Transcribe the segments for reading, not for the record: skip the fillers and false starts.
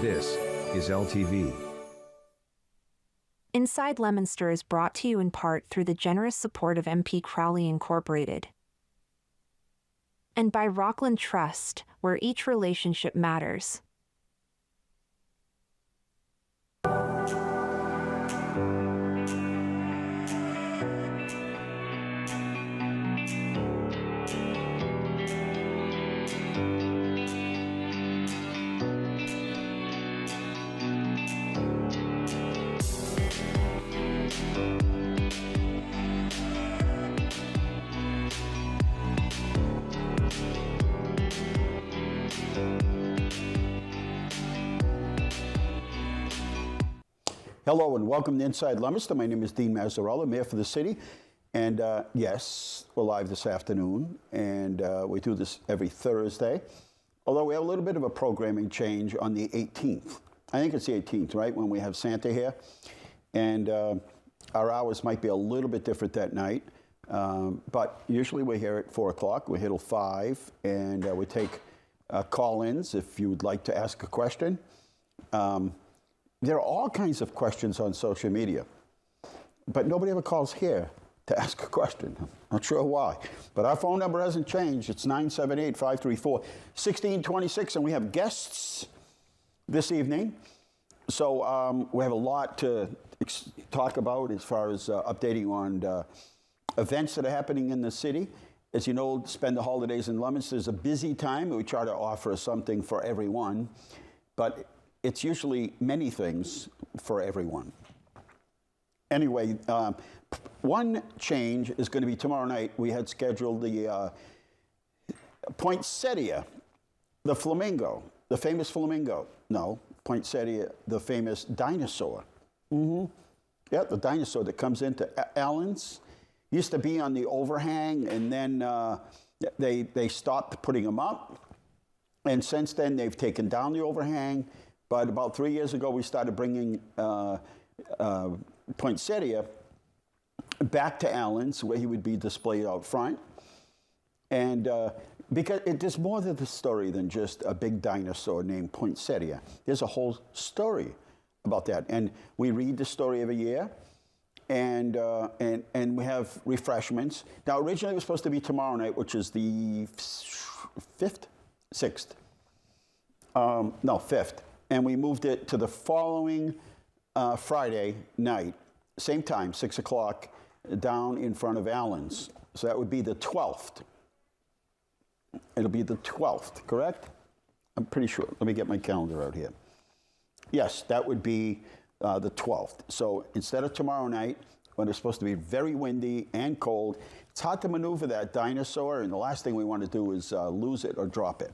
This is LTV. Inside Leominster is brought to you in part through the generous support of MP Crowley Incorporated and by Rockland Trust, where each relationship matters. Hello and welcome to Inside Leominster. My name is Dean Mazzarella, Mayor for the city. And yes, we're live this afternoon, and we do this every Thursday. Although we have a little bit of a programming change on the 18th. I think it's the 18th, right, when we have Santa here. And our hours might be a little bit different that night. But usually we're here at 4 o'clock. We're here till 5, and we take call-ins if you would like to ask a question. There are all kinds of questions on social media, but nobody ever calls here to ask a question. I'm not sure why, but our phone number hasn't changed. It's 978-534-1626, and we have guests this evening. So we have a lot to talk about as far as updating on events that are happening in the city. As you know, spend the holidays in Leominster is a busy time. We try to offer something for everyone, but it's usually many things for everyone. Anyway, one change is going to be tomorrow night. We had scheduled the poinsettia, the flamingo, the famous flamingo. No, poinsettia, the famous dinosaur. Yeah, the dinosaur that comes into Allen's. Used to be on the overhang, and then they stopped putting them up. And since then, they've taken down the overhang. But about 3 years ago, we started bringing poinsettia back to Allen's, where he would be displayed out front. And because there's more to the story than just a big dinosaur named poinsettia. There's a whole story about that. And we read the story every year, and we have refreshments. Now, originally it was supposed to be tomorrow night, which is the 5th? 6th. No, 5th. And we moved it to the following Friday night, same time, 6 o'clock, down in front of Allen's. So that would be the 12th. It'll be the 12th, correct? I'm pretty sure. Let me get my calendar out here. Yes, that would be the 12th. So instead of tomorrow night, when it's supposed to be very windy and cold, it's hard to maneuver that dinosaur, and the last thing we want to do is lose it or drop it.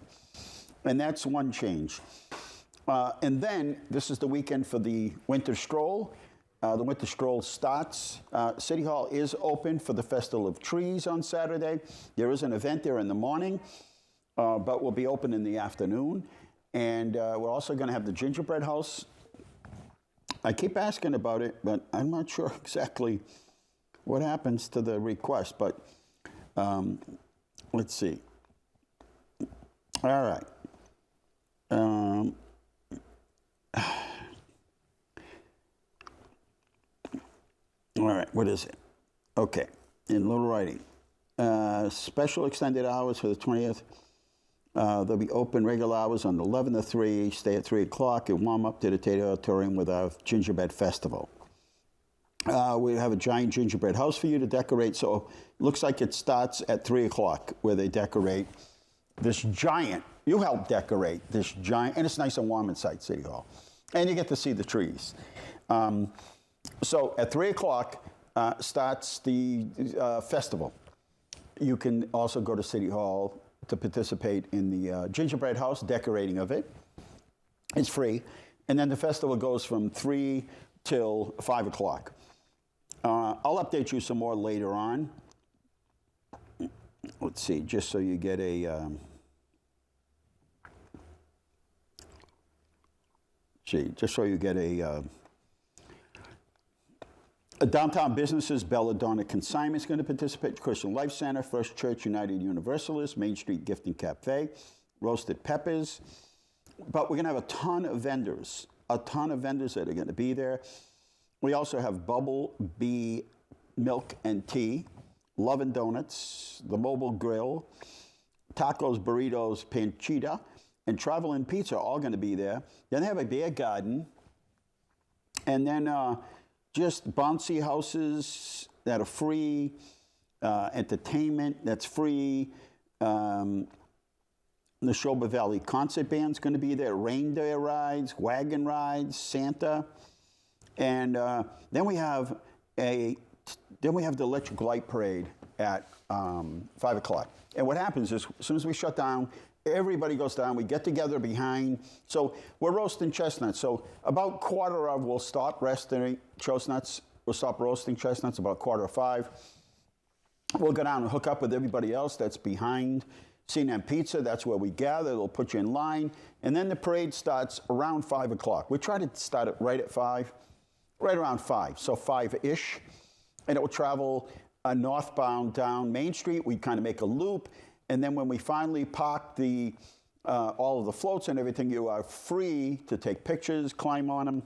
And that's one change. And then this is the weekend for the winter stroll. The winter stroll starts. City Hall is open for the Festival of Trees on Saturday. There is an event there in the morning, but we'll be open in the afternoon. And we're also going to have the gingerbread house. I keep asking about it, but I'm not sure exactly what happens to the request. But let's see. All right. All right, what is it? Okay, in little writing. Special extended hours for the 20th. They'll be open regular hours on 11 to 3, stay at 3 o'clock, and warm up to the Tate Auditorium with our Gingerbread Festival. We have a giant gingerbread house for you to decorate. So it looks like it starts at 3 o'clock where they decorate this giant, you help decorate this giant, and it's nice and warm inside City Hall. And you get to see the trees. So at 3 o'clock starts the festival. You can also go to City Hall to participate in the gingerbread house, decorating of it. It's free. And then the festival goes from 3 till 5 o'clock. I'll update you some more later on. Let's see, just so you get a... Downtown businesses, Belladonna Consignment is going to participate. Christian Life Center, First Church United Universalist, Main Street Gift and Cafe, Roasted Peppers. But we're going to have a ton of vendors that are going to be there. We also have Bubble Bee Milk and Tea, Love and Donuts, the Mobile Grill, Tacos, Burritos, Panchita, and Travel and Pizza are all going to be there. Then they have a beer garden. And then just bouncy houses that are free, entertainment that's free. The Neshoba Valley Concert Band's going to be there. Reindeer rides, wagon rides, Santa. And then we have the Electric Light Parade at 5 o'clock. And what happens is, as soon as we shut down, everybody goes down. We get together behind. So we're roasting chestnuts. So about quarter of, we'll stop roasting chestnuts. We'll stop roasting chestnuts about 4:45. We'll go down and hook up with everybody else that's behind. C&M Pizza, that's where we gather. They'll put you in line. And then the parade starts around 5 o'clock. We try to start it right at 5, right around 5, so 5-ish. And it will travel northbound down Main Street. We kind of make a loop. And then when we finally park all of the floats and everything, you are free to take pictures, climb on them.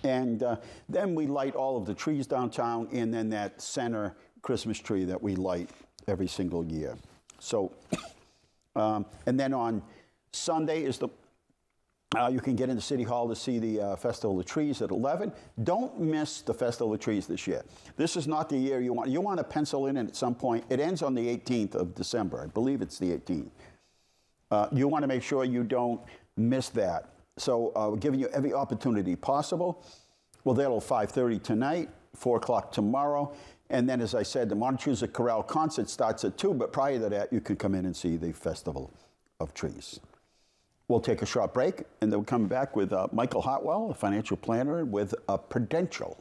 And then we light all of the trees downtown, and then that center Christmas tree that we light every single year. So, and then on Sunday is you can get into City Hall to see the Festival of Trees at 11. Don't miss the Festival of Trees this year. This is not the year you want. You want to pencil in at some point. It ends on the 18th of December. I believe it's the 18th. You want to make sure you don't miss that. So we're giving you every opportunity possible. We're there till 5:30 tonight, 4 o'clock tomorrow. And then, as I said, the Montezuma Chorale concert starts at 2, but prior to that, you can come in and see the Festival of Trees. We'll take a short break, and then we'll come back with Michael Hartwell, a financial planner with Prudential.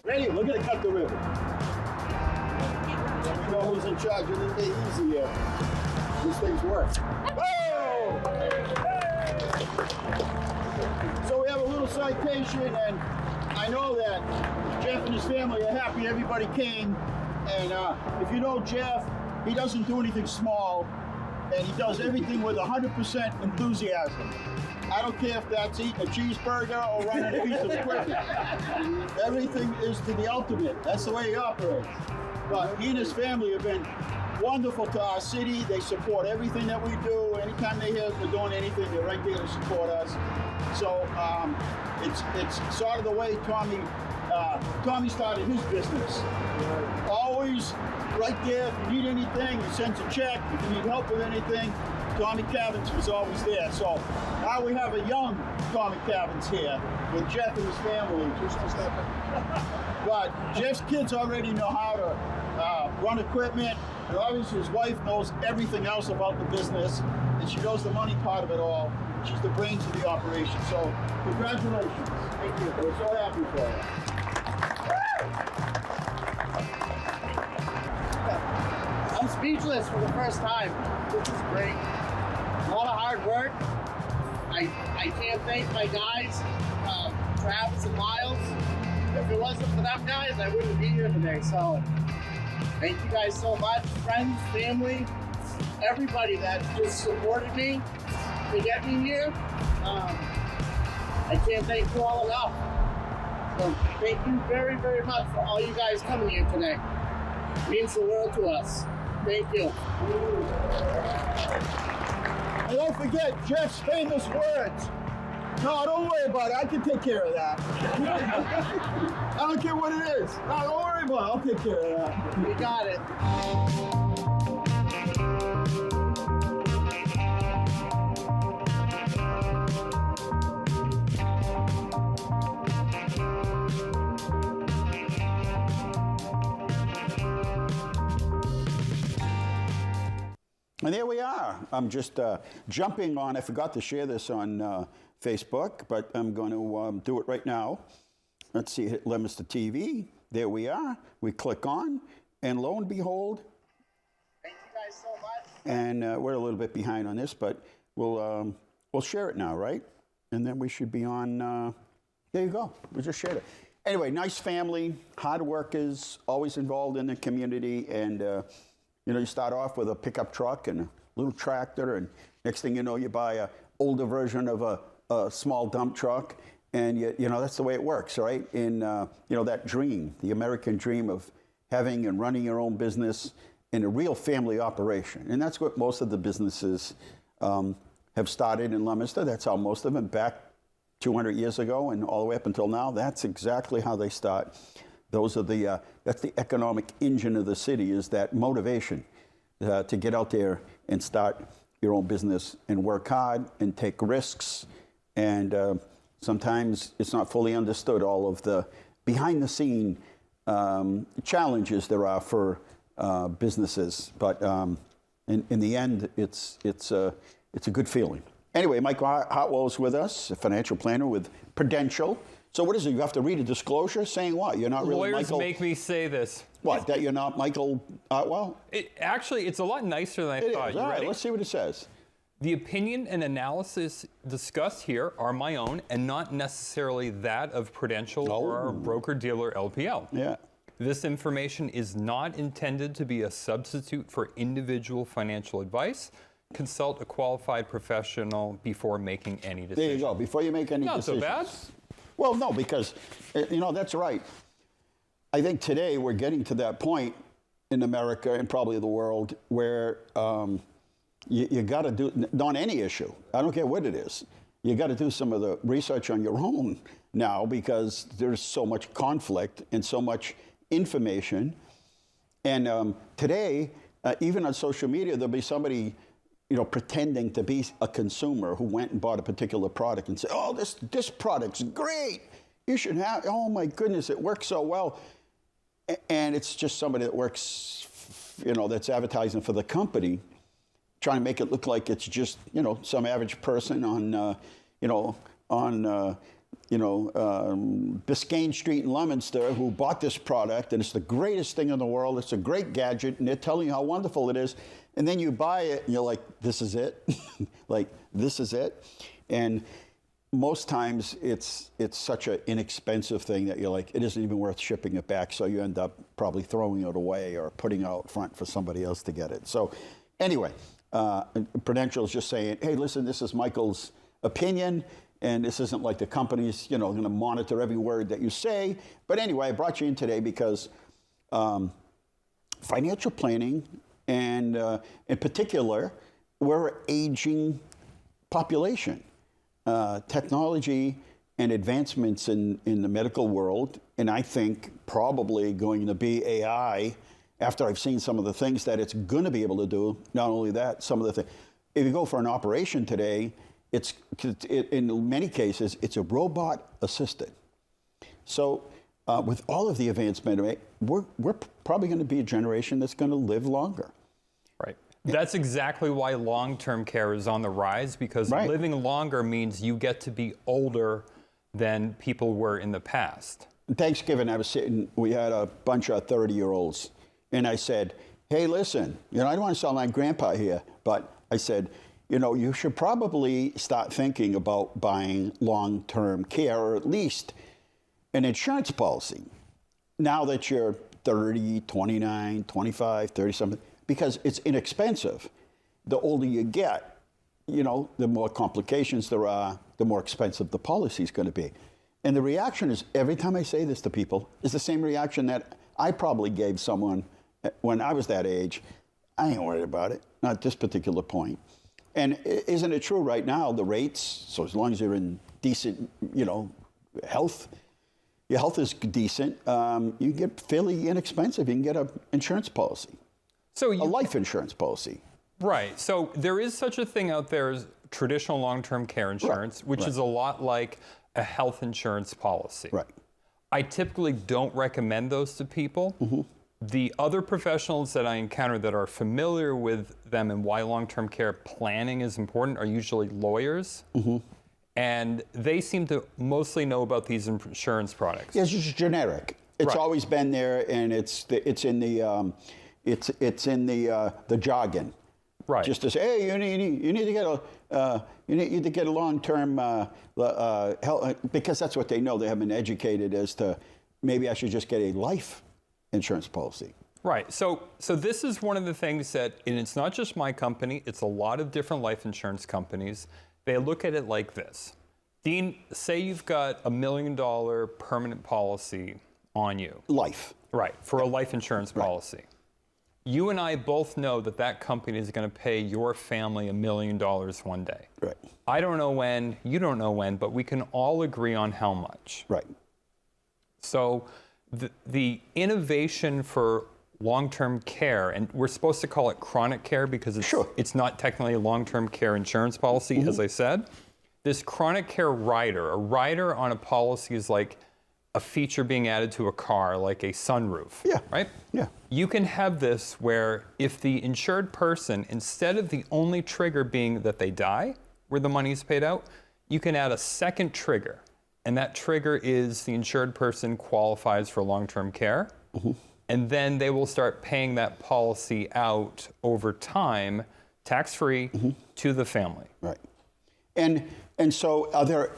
Ready? We're going to cut the ribbon. We know who's in charge of this. Easy here. These things work. Oh! So we have a little citation, and I know that Jeff and his family are happy everybody came. And if you know Jeff, he doesn't do anything small, and he does everything with 100% enthusiasm. I don't care if that's eating a cheeseburger or running a piece of equipment. Everything is to the ultimate. That's the way he operates. But he and his family have been wonderful to our city. They support everything that we do. Anytime they hear us we're doing anything, they're right there to support us. So it's sort of the way Tommy started his business. Always right there. If you need anything, he sends a check. If you need help with anything, Tommy Cavins was always there. So now we have a young Tommy Cavins here with Jeff and his family. But Jeff's kids already know how to run equipment, and obviously his wife knows everything else about the business, and she knows the money part of it all. She's the brains of the operation. So congratulations. Thank you. We're so happy for you. I'm speechless for the first time. This is great. A lot of hard work. I can't thank my guys, Travis and Miles. If it wasn't for them guys, I wouldn't be here today. So Thank you guys so much, friends, family, everybody that just supported me to get me here. I can't thank you all enough. So thank you very, very much for all you guys coming here today. It means the world to us. Thank you. And don't forget Jeff's famous words. No, don't worry about it. I can take care of that. I don't care what it is. No, don't worry about it. I'll take care of that. You got it. And there we are. I'm just jumping on. I forgot to share this on Facebook, but I'm going to do it right now. Let's see, hit Leominster TV. There we are. We click on, and lo and behold. Thank you guys so much. And we're a little bit behind on this, but we'll share it now, right? And then we should be on. There you go. We just shared it. Anyway, nice family, hard workers, always involved in the community, and you start off with a pickup truck and a little tractor, and next thing you know, you buy an older version of a small dump truck, and that's the way it works, right? In that dream, the American dream of having and running your own business in a real family operation, and that's what most of the businesses have started in Leominster. That's how most of them, back 200 years ago and all the way up until now. That's exactly how they start. Those are that's the economic engine of the city, is that motivation to get out there and start your own business and work hard and take risks. And sometimes it's not fully understood, all of the behind the scene challenges there are for businesses. But in the end, it's a good feeling. Anyway, Mike Hartwell is with us, a financial planner with Prudential. So what is it? You have to read a disclosure saying what? You're not really Lawyers Michael. make me say this. What? That you're not Michael Hartwell? Actually, it's a lot nicer than I thought. Is. You All right, ready? let's see what it says. The opinion and analysis discussed here are my own and not necessarily that of Prudential or our broker-dealer LPL. Yeah. This information is not intended to be a substitute for individual financial advice. Consult a qualified professional before making any decision. There you go. Before you make any decisions. Not so bad. Well, no, because, that's right. I think today we're getting to that point in America and probably the world where you got to do, on any issue, I don't care what it is, you got to do some of the research on your own now, because there's so much conflict and so much information. And today, even on social media, there'll be somebody pretending to be a consumer who went and bought a particular product and say, oh, this product's great. You should have, oh my goodness, it works so well. And it's just somebody that works, that's advertising for the company, trying to make it look like it's just, some average person on Biscayne Street in Leominster who bought this product, and it's the greatest thing in the world. It's a great gadget, and they're telling you how wonderful it is. And then you buy it, and you're like, this is it? Like, this is it? And most times it's such an inexpensive thing that you're like, it isn't even worth shipping it back. So you end up probably throwing it away or putting it out front for somebody else to get it. So anyway, Prudential is just saying, hey, listen, this is Michael's opinion, and this isn't like the company's, going to monitor every word that you say. But anyway, I brought you in today because financial planning, and in particular, we're an aging population. Technology and advancements in the medical world, and I think probably going to be AI, after I've seen some of the things that it's going to be able to do. Not only that, some of the things. If you go for an operation today, in many cases, it's a robot assisted. So with all of the advancement, we're probably going to be a generation that's going to live longer. Right. That's exactly why long-term care is on the rise, because living longer means you get to be older than people were in the past. Thanksgiving, we had a bunch of 30-year-olds, and I said, hey, listen, I don't want to sound like grandpa here, but I said, you should probably start thinking about buying long-term care, or at least an insurance policy. Now that you're 30, 29, 25, 30 something, because it's inexpensive. The older you get, the more complications there are, the more expensive the policy is going to be. And the reaction is, every time I say this to people, is the same reaction that I probably gave someone when I was that age. I ain't worried about it, not at this particular point. And isn't it true right now, the rates, so as long as you're in decent, health, your health is decent, you can get fairly inexpensive. You can get an insurance policy, a life insurance policy. Right. So there is such a thing out there as traditional long-term care insurance, which is a lot like a health insurance policy. Right. I typically don't recommend those to people. The other professionals that I encounter that are familiar with them and why long-term care planning is important are usually lawyers. And they seem to mostly know about these insurance products. Yeah, it's just generic. It's always been there, and it's in the jargon. Right. Just to say, hey, you need to get a long-term health, because that's what they know. They haven't been educated as to maybe I should just get a life insurance policy. Right. So this is one of the things that, and it's not just my company, it's a lot of different life insurance companies. They look at it like this. Dean, say you've got $1 million permanent policy on you. Life. Right, for a life insurance policy. You and I both know that that company is going to pay your family $1 million one day. Right. I don't know when, you don't know when, but we can all agree on how much. Right. So the innovation for long-term care, and we're supposed to call it chronic care because it's not technically a long-term care insurance policy, as I said. This chronic care rider, a rider on a policy is like a feature being added to a car, like a sunroof, right? Yeah. You can have this where if the insured person, instead of the only trigger being that they die, where the money is paid out, you can add a second trigger. And that trigger is the insured person qualifies for long-term care. And then they will start paying that policy out over time, tax-free, to the family. Right. And so are there,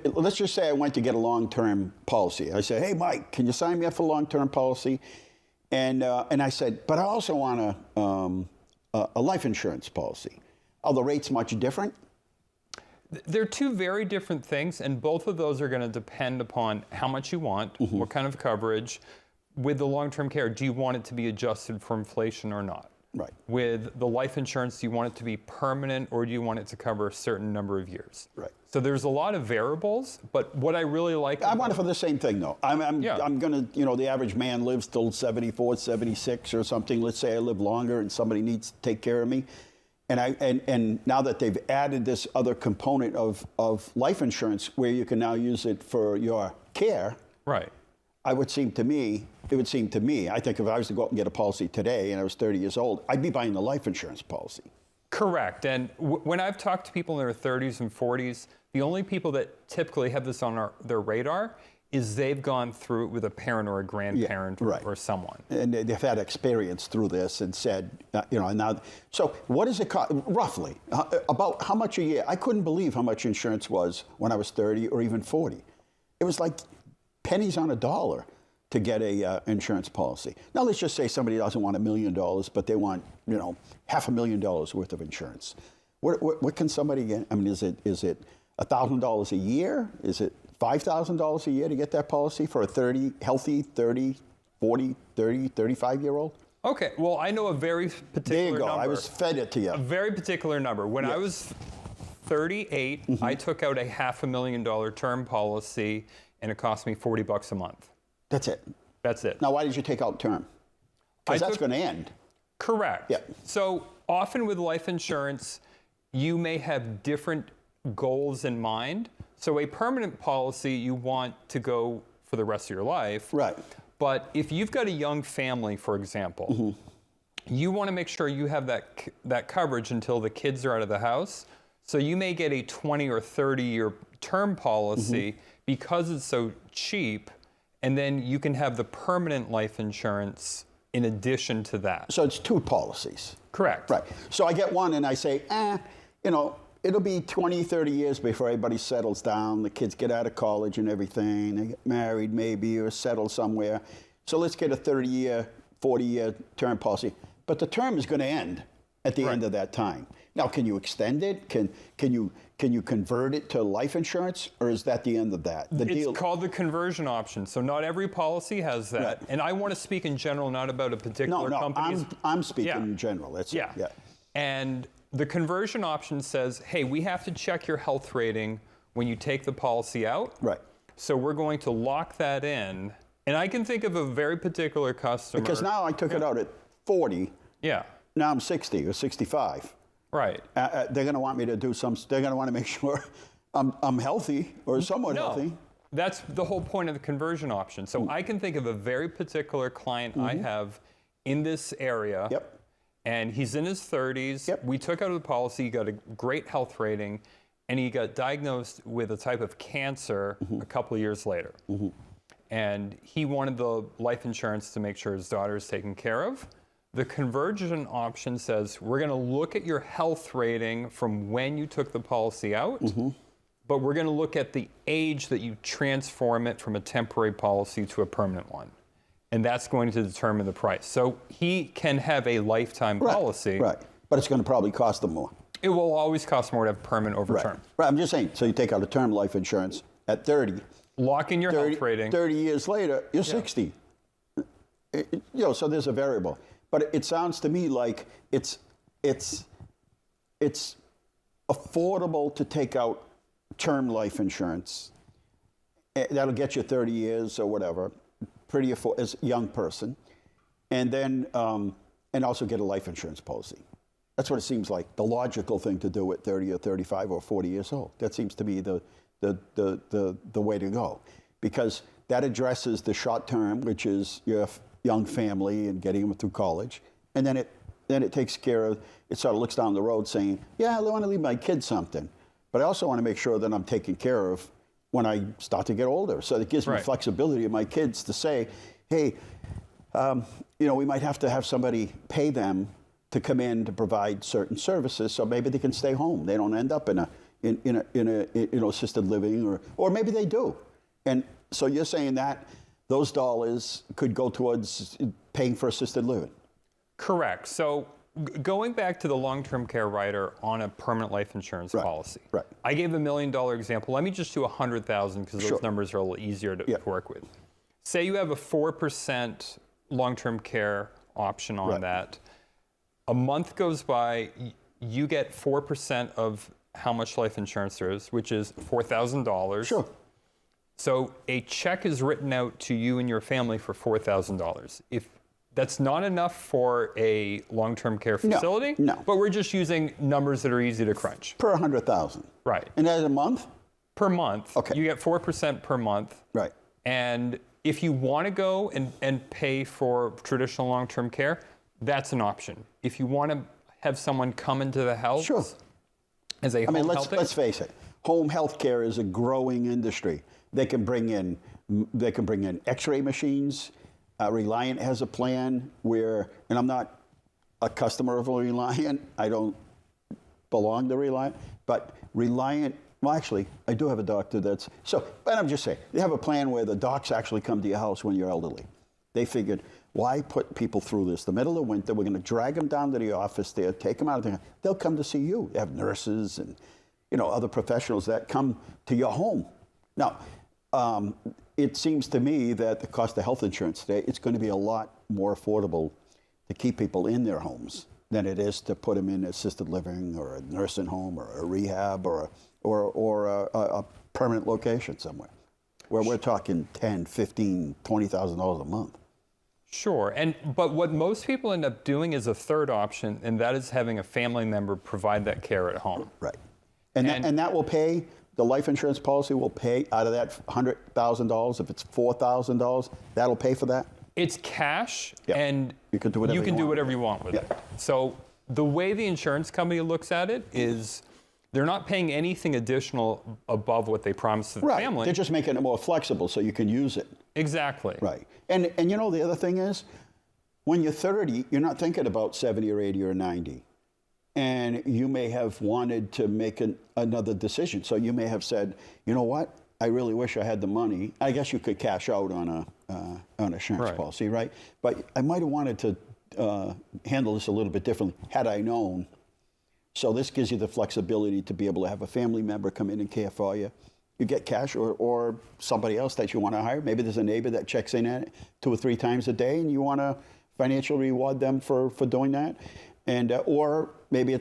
let's just say I went to get a long-term policy. I said, hey, Mike, can you sign me up for a long-term policy? And I said, but I also want a life insurance policy. Are the rates much different? They're two very different things, and both of those are going to depend upon how much you want, what kind of coverage. With the long-term care, do you want it to be adjusted for inflation or not? Right. With the life insurance, do you want it to be permanent or do you want it to cover a certain number of years? Right. So there's a lot of variables, but what I really like... I want it for the same thing, though. I'm going to, the average man lives till 74, 76 or something. Let's say I live longer and somebody needs to take care of me. And now that they've added this other component of life insurance where you can now use it for your care... Right. It would seem to me, I think if I was to go out and get a policy today and I was 30 years old, I'd be buying the life insurance policy. Correct. And when I've talked to people in their 30s and 40s, the only people that typically have this on their radar is they've gone through it with a parent or a grandparent or someone. And they've had experience through this and said, and now, so what does it cost, roughly, about how much a year? I couldn't believe how much insurance was when I was 30 or even 40. It was like pennies on a dollar to get a insurance policy. Now let's just say somebody doesn't want $1 million, but they want $500,000 worth of insurance. What can somebody get? I mean, is it $1,000 a year? Is it $5,000 a year to get that policy for a healthy 30, 40, 30, 35-year-old? Okay, well, I know a very particular number. There you go. I was fed it to you. A very particular number. When I was 38, I took out a $500,000 term policy, and it cost me $40 a month. That's it? That's it. Now, why did you take out term? Because that's going to end. Correct. Yeah. So often with life insurance, you may have different goals in mind. So a permanent policy, you want to go for the rest of your life. Right. But if you've got a young family, for example, you want to make sure you have that coverage until the kids are out of the house. So you may get a 20 or 30-year term policy because it's so cheap, and then you can have the permanent life insurance in addition to that. So it's two policies. Correct. Right. So I get one and I say, it'll be 20, 30 years before everybody settles down. The kids get out of college and everything. They get married maybe or settle somewhere. So let's get a 30-year, 40-year term policy. But the term is going to end at the end of that time. Now, can you extend it? Can you convert it to life insurance, or is that the end of that? It's called the conversion option. So not every policy has that. Right. And I want to speak in general, not about a particular company. I'm speaking in general. That's yeah. And the conversion option says, hey, we have to check your health rating when you take the policy out. Right. So we're going to lock that in. And I can think of a very particular customer. Because now I took it out at 40. Yeah. Now I'm 60 or 65. Right. They're going to want me to do they're going to want to make sure I'm healthy or somewhat healthy. That's the whole point of the conversion option. So I can think of a very particular client I have in this area. Yep. And he's in his 30s. Yep. We took out the policy, he got a great health rating, and he got diagnosed with a type of cancer a couple of years later. And he wanted the life insurance to make sure his daughter is taken care of. The conversion option says, we're going to look at your health rating from when you took the policy out, but we're going to look at the age that you transform it from a temporary policy to a permanent one. And that's going to determine the price. So he can have a lifetime policy. Right, but it's going to probably cost them more. It will always cost more to have permanent over term. Right, I'm just saying, so you take out a term life insurance at 30. Lock in your health rating. 30 years later, you're 60. So there's a variable. But it sounds to me like it's affordable to take out term life insurance. That'll get you 30 years or whatever, pretty affordable as a young person, and then and also get a life insurance policy. That's what it seems like the logical thing to do at 30 or 35 or 40 years old. That seems to be the way to go, because that addresses the short term, which is your young family and getting them through college, and then it takes care of, it sort of looks down the road saying, yeah, I want to leave my kids something, but I also want to make sure that I'm taken care of when I start to get older. So it gives me flexibility of my kids to say, hey, we might have to have somebody pay them to come in to provide certain services, so maybe they can stay home. They don't end up in a assisted living, or maybe they do. And so you're saying that those dollars could go towards paying for assisted living. Correct. So going back to the long-term care rider on a permanent life insurance policy. Right. I gave $1 million example. Let me just do 100,000 because those numbers are a little easier to work with. Say you have a 4% long-term care option on that. A month goes by, you get 4% of how much life insurance there is, which is $4,000. Sure. So a check is written out to you and your family for $4,000. If that's not enough for a long-term care facility, no. But we're just using numbers that are easy to crunch. Per 100,000. Right. And that's a month? Per month. Okay. You get 4% per month. Right. And if you want to go and pay for traditional long-term care, that's an option. If you want to have someone come into the house as a home health, let's face it, home health care is a growing industry. They can bring in X-ray machines. Reliant has a plan where, and I'm not a customer of Reliant. I don't belong to Reliant, but Reliant. Well, actually, I do have a doctor but I'm just saying, they have a plan where the docs actually come to your house when you're elderly. They figured, why put people through this? The middle of winter, we're going to drag them down to the office there, take them out of there. They'll come to see you. They have nurses and, other professionals that come to your home. Now, it seems to me that the cost of health insurance today, it's going to be a lot more affordable to keep people in their homes than it is to put them in assisted living or a nursing home or a rehab or a permanent location somewhere, where we're talking $10,000, $15,000, $20,000 a month. Sure, but what most people end up doing is a third option, and that is having a family member provide that care at home. Right, and that will pay. The life insurance policy will pay out of that $100,000. If it's $4,000, that'll pay for that. It's cash, and you can do whatever you want with it. So the way the insurance company looks at it is they're not paying anything additional above what they promised to the family. They're just making it more flexible so you can use it. Exactly. Right. And the other thing is, when you're 30, you're not thinking about 70 or 80 or 90. And you may have wanted to make another decision. So you may have said, you know what? I really wish I had the money. I guess you could cash out on an insurance Right. policy, right? But I might have wanted to handle this a little bit differently had I known. So this gives you the flexibility to be able to have a family member come in and care for you. You get cash or somebody else that you want to hire. Maybe there's a neighbor that checks in at 2 or 3 times a day and you want to financially reward them for doing that. And or maybe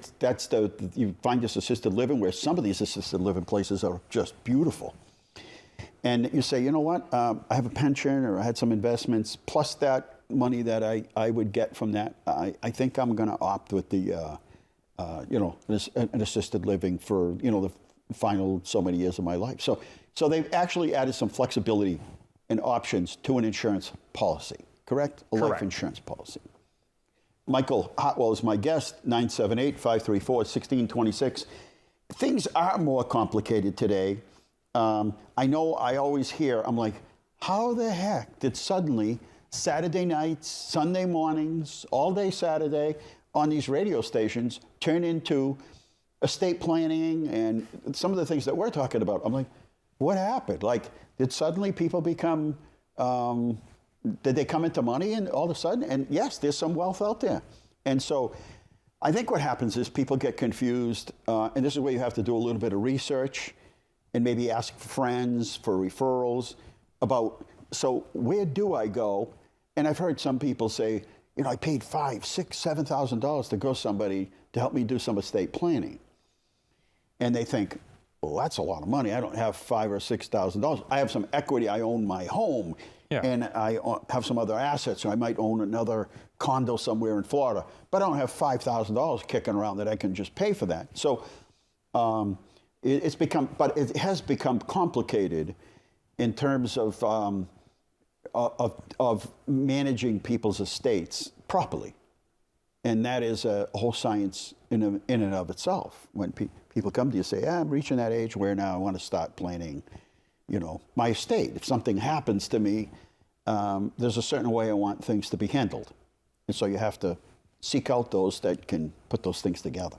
you find this assisted living where some of these assisted living places are just beautiful. And you say, you know what, I have a pension or I had some investments, plus that money that I would get from that, I think I'm going to opt with the, an assisted living for, the final so many years of my life. So they've actually added some flexibility and options to an insurance policy, correct? A life insurance policy. Michael Hartwell is my guest, 978-534-1626. Things are more complicated today. I know I always hear, I'm like, how the heck did suddenly Saturday nights, Sunday mornings, all day Saturday on these radio stations turn into estate planning and some of the things that we're talking about? I'm like, what happened? Like, did suddenly people become, did they come into money and all of a sudden? And yes, there's some wealth out there. And so I think what happens is people get confused, and this is where you have to do a little bit of research and maybe ask friends for referrals about, so where do I go? And I've heard some people say, I paid $5,000, $6,000, $7,000 to go somebody to help me do some estate planning. And they think, well, that's a lot of money. I don't have $5,000 or $6,000. I have some equity. I own my home, and I have some other assets. So I might own another condo somewhere in Florida, but I don't have $5,000 kicking around that I can just pay for that. So it has become complicated in terms of managing people's estates properly. And that is a whole science in and of itself. When people come to you and say, I'm reaching that age where now I want to start planning, my estate. If something happens to me, there's a certain way I want things to be handled. And so you have to seek out those that can put those things together.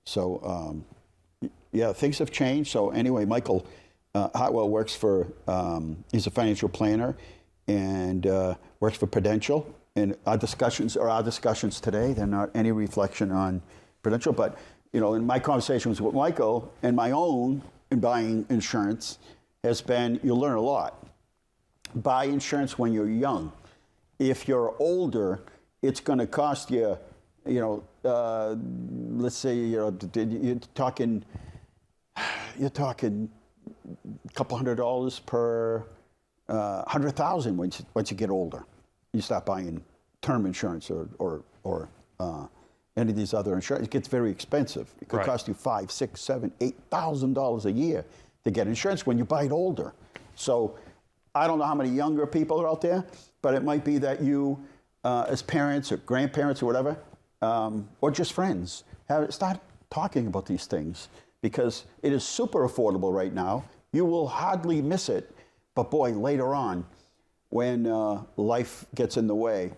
So, things have changed. So anyway, Michael Hartwell works for, he's a financial planner and works for Prudential. And our discussions today, they're not any reflection on Prudential, but in my conversations with Michael and my own in buying insurance has been, you learn a lot. Buy insurance when you're young. If you're older, it's going to cost you, let's say, you're talking a couple $100 per $100,000 once you get older. You start buying term insurance or any of these other insurance. It gets very expensive. It could cost you $5,000, $6,000, $7,000, $8,000 a year to get insurance when you buy it older. So I don't know how many younger people are out there, but it might be that you, as parents or grandparents or whatever, or just friends, start talking about these things because it is super affordable right now. You will hardly miss it, but boy, later on, when life gets in the way,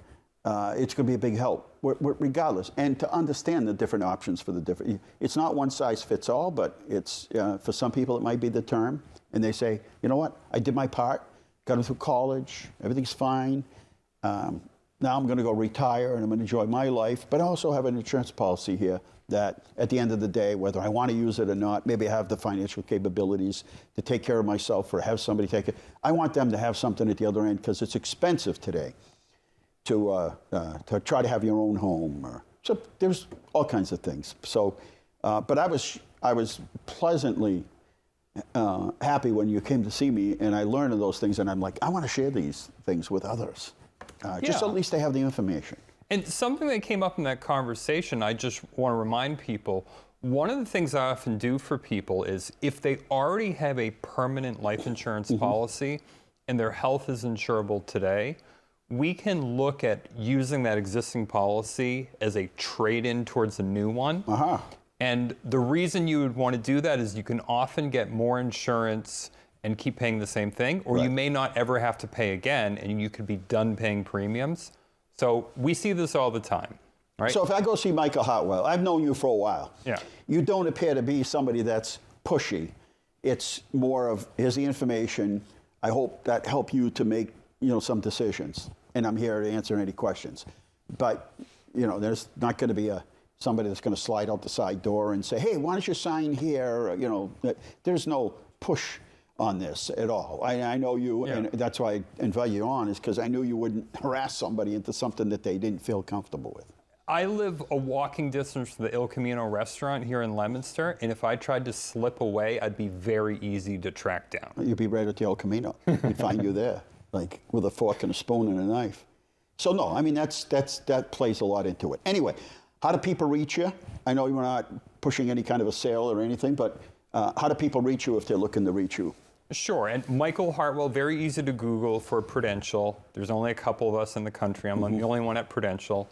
it's going to be a big help, regardless. And to understand the different options for the different, it's not one size fits all, but it's for some people it might be the term, and they say, you know what, I did my part, got through college, everything's fine. Now I'm going to go retire and I'm going to enjoy my life, but I also have an insurance policy here that at the end of the day, whether I want to use it or not, maybe I have the financial capabilities to take care of myself or have somebody take it. I want them to have something at the other end because it's expensive today to try to have your own home. So there's all kinds of things. So, but I was pleasantly happy when you came to see me and I learned of those things and I'm like, I want to share these things with others. Just so at least they have the information. And something that came up in that conversation, I just want to remind people, one of the things I often do for people is if they already have a permanent life insurance policy and their health is insurable today, we can look at using that existing policy as a trade-in towards a new one. And the reason you would want to do that is you can often get more insurance and keep paying the same thing, or you may not ever have to pay again and you could be done paying premiums. So we see this all the time, right? So if I go see Michael Hartwell, I've known you for a while. Yeah. You don't appear to be somebody that's pushy. It's more of, here's the information. I hope that help you to make some decisions, and I'm here to answer any questions. But, there's not going to be somebody that's going to slide out the side door and say, hey, why don't you sign here? There's no push on this at all. I know you, and that's why I invite you on, is because I knew you wouldn't harass somebody into something that they didn't feel comfortable with. I live a walking distance from the Il Camino restaurant here in Leominster, and if I tried to slip away, I'd be very easy to track down. You'd be right at the El Camino. We'd find you there, like with a fork and a spoon and a knife. So no, I mean, that plays a lot into it. Anyway, how do people reach you? I know you're not pushing any kind of a sale or anything, but how do people reach you if they're looking to reach you? Sure, and Michael Hartwell, very easy to Google for Prudential. There's only a couple of us in the country. I'm the only one at Prudential.